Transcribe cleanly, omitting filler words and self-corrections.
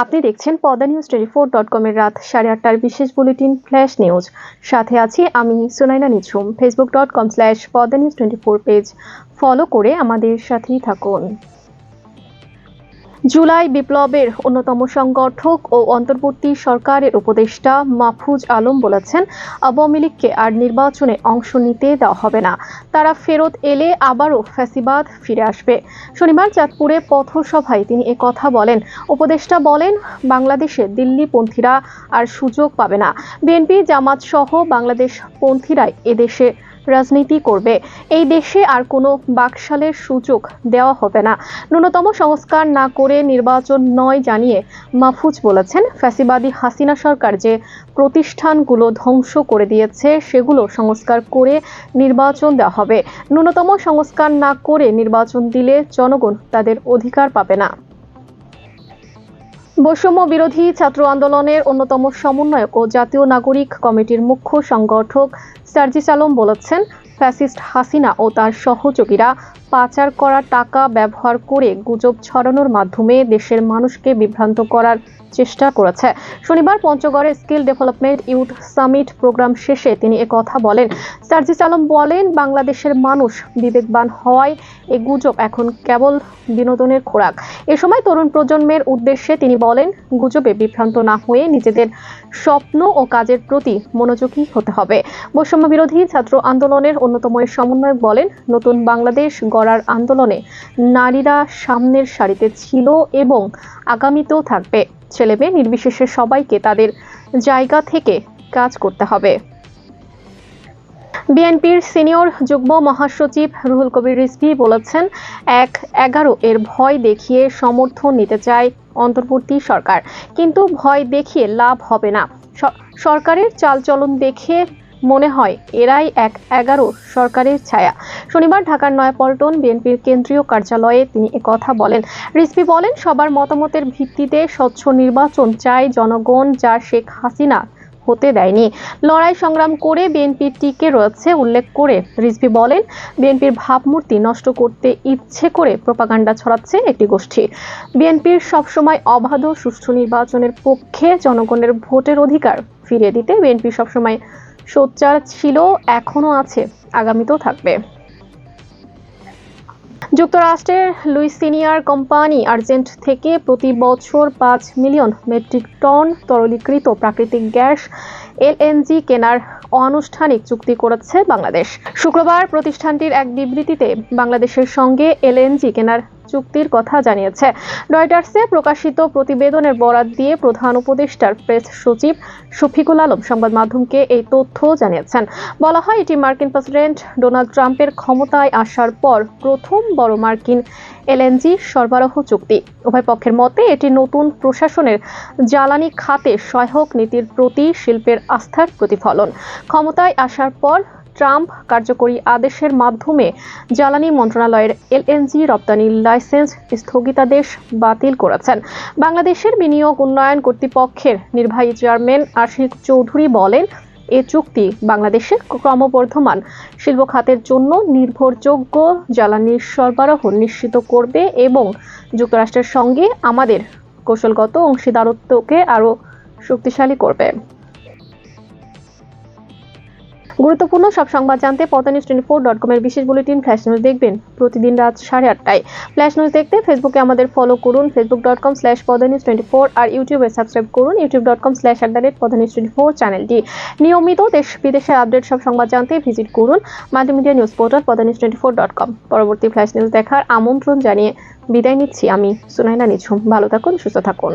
আপনি দেখছেন পদানিউজ24.com এর রাত 8:30টার বিশেষ বুলেটিন ফ্ল্যাশ নিউজ। সাথে আছি আমি সুনাইনা নিঝুম। facebook.com/পদানিউজ24 পেজ ফলো করে আমাদের সাথেই থাকুন। জুলাই বিপ্লবের অন্যতম সংগঠক ও অন্তর্বর্তী সরকারের উপদেষ্টা মাহফুজ আলম বলেছেন, আওয়ামী লীগকে আর নির্বাচনে অংশ নিতে দেওয়া হবে না। তারা ফেরত এলে আবারও ফ্যাসিবাদ ফিরে আসবে। শনিবার চাঁদপুরে পথসভায় তিনি কথা বলেন। উপদেষ্টা বলেন, বাংলাদেশে দিল্লিপন্থীরা আর সুযোগ পাবে না। বিএনপি, জামাত সহ বাংলাদেশপন্থীরাই এদেশে রাজনীতি করবে। এই দেশে আর কোনো বাকশালের সুযোগ দেওয়া হবে না। ন্যূনতম সংস্কার না করে নির্বাচন নয় জানিয়ে মাহফুজ বলেছেন, ফ্যাসিবাদী হাসিনা সরকার যে প্রতিষ্ঠানগুলো ধ্বংস করে দিয়েছে সেগুলো সংস্কার করে নির্বাচন দেওয়া হবে। ন্যূনতম সংস্কার না করে নির্বাচন দিলে জনগণ তাদের অধিকার পাবে না। বৈষম্য বিরোধী ছাত্র আন্দোলনের অন্যতম সমন্বয়ক ও জাতীয় নাগরিক কমিটির মুখ্য সংগঠক সার্জিস আলম বলেছেন, ফ্যাসিস্ট হাসিনা ও তার সহযোগীরা পাচার করা টাকা ব্যবহার করে গুজব ছড়ানোর মাধ্যমে দেশের মানুষকে বিভ্রান্ত করার চেষ্টা করেছে। শনিবার পঞ্চগড়ে skill development youth summit programme শেষে তিনি কথা বলেন। সার্জিস আলম বলেন, বাংলাদেশের মানুষ বিবেকবান হওয়ায় এই গুজব এখন কেবল বিনোদনের খোরাক। এ সময় তরুণ প্রজন্মের উদ্দেশ্যে তিনি বলেন, গুজবে বিভ্রান্ত না হয়ে নিজেদের স্বপ্ন ও কাজের প্রতি মনোযোগী হতে হবে। বৈষম্য বিরোধী ছাত্র আন্দোলনের অন্যতম সমন্বয়ক বলেন, নতুন বাংলাদেশ গড়ার আন্দোলনে নারীরা সামনের সারিতে ছিল এবং আগামীতেও থাকবে। ছেলেমেয়ে নির্বিশেষে সবাইকে তাদের জায়গা থেকে কাজ করতে হবে। বিএনপির সিনিয়র যুগ্ম মহাসচিব রুহুল কবির রিজভী বলেছেন, ১/১১ এর ভয় দেখিয়ে সমর্থন নিতে চায় অন্তর্বর্তী সরকার, কিন্তু ভয় দেখিয়ে লাভ হবে না। সরকারের চালচলন দেখে মনে হয় এরাই ১/১১ সরকারের ছায়া। শনিবার ঢাকার নয়াপল্টন বিএনপির কেন্দ্রীয় কার্যালয়ে তিনি কথা বলেন। রিজভী বলেন, সবার মতামতের ভিত্তিতে স্বচ্ছ নির্বাচন চায় জনগণ, যা শেখ হাসিনা হতে দেয়নি। লড়াই সংগ্রাম করে বিএনপি টিকে রয়েছে উল্লেখ করে রিজভী বলেন, বিএনপির ভাবমূর্তি নষ্ট করতে ইচ্ছে করে প্রোপাগান্ডা ছড়াচ্ছে একটি গোষ্ঠী। বিএনপির সবসময় অবাধ ও সুষ্ঠু নির্বাচনের পক্ষে। জনগণের ভোটের অধিকার ফিরিয়ে দিতে বিএনপি সবসময় সোচ্চার ছিল, এখনো আছে, আগামীতেও থাকবে। যুক্তরাষ্ট্রের লুইসিনিয়ার কোম্পানি আর্জেন্ট থেকে প্রতি বছর 5 মিলিয়ন মেট্রিক টন তরলীকৃত প্রাকৃতিক গ্যাস এলএনজি কেনার অনানুষ্ঠানিক চুক্তি করেছে বাংলাদেশ। শুক্রবার প্রতিষ্ঠানটির এক বিবৃতিতে বাংলাদেশের সঙ্গে এলএনজি কেনার চুক্তির কথা জানিয়েছে। রয়টার্সে প্রকাশিত প্রতিবেদনের বরাত দিয়ে প্রধান উপদেষ্টার প্রেস সচিব শফিকুল আলম সংবাদ মাধ্যমকে এই তথ্য জানিয়েছেন। বলা হয়, এটি মার্কিন প্রেসিডেন্ট ডোনাল্ড ট্রাম্পের ক্ষমতায় আসার পর প্রথম বড় মার্কিন এলএনজি সরবরাহ চুক্তি। উভয় পক্ষের মতে এটি নতুন প্রশাসনের জ্বালানি খাতে সহায়ক নীতির প্রতি শিল্পের আস্থার প্রতিফলন। ক্ষমতায় আসার পর ট্রাম্প কার্যকরী আদেশের মাধ্যমে জ্বালানি মন্ত্রণালয়ের এলএনজি রপ্তানির লাইসেন্স স্থগিতাদেশ বাতিল করেছেন। বাংলাদেশের বিনিয়োগ উন্নয়ন কর্তৃপক্ষের নির্বাহী চেয়ারম্যান আশিক চৌধুরী বলেন, এ চুক্তি বাংলাদেশের ক্রমবর্ধমান শিল্প খাতের জন্য নির্ভরযোগ্য জ্বালানির সরবরাহ নিশ্চিত করবে এবং যুক্তরাষ্ট্রের সঙ্গে আমাদের কৌশলগত অংশীদারত্বকে আরও শক্তিশালী করবে। গুরুত্বপূর্ণ সব সংবাদ জানতে পদানিউজ24.com এর বিশেষ বুলেটিন ফ্ল্যাশ নিউজ দেখবেন প্রতিদিন রাত 8:30টায়। ফ্ল্যাশ নিউজ দেখতে ফেসবুকে আমাদের ফলো করুন, facebook.com/পদানিউজ24, আর ইউটিউবে সাবস্ক্রাইব করুন, youtube.com/পদানিউজ24 চ্যানেলটি। নিয়মিত দেশ বিদেশের আপডেট সব সংবাদ জানতে ভিজিট করুন মাল্টিমিডিয়া নিউজ পোর্টাল পদানিউজ24.com। পরবর্তী ফ্ল্যাশ নিউজ দেখার আমন্ত্রণ জানিয়ে বিদায় নিচ্ছি আমি সুনাইনা নিঝুম। ভালো থাকুন, সুস্থ থাকুন।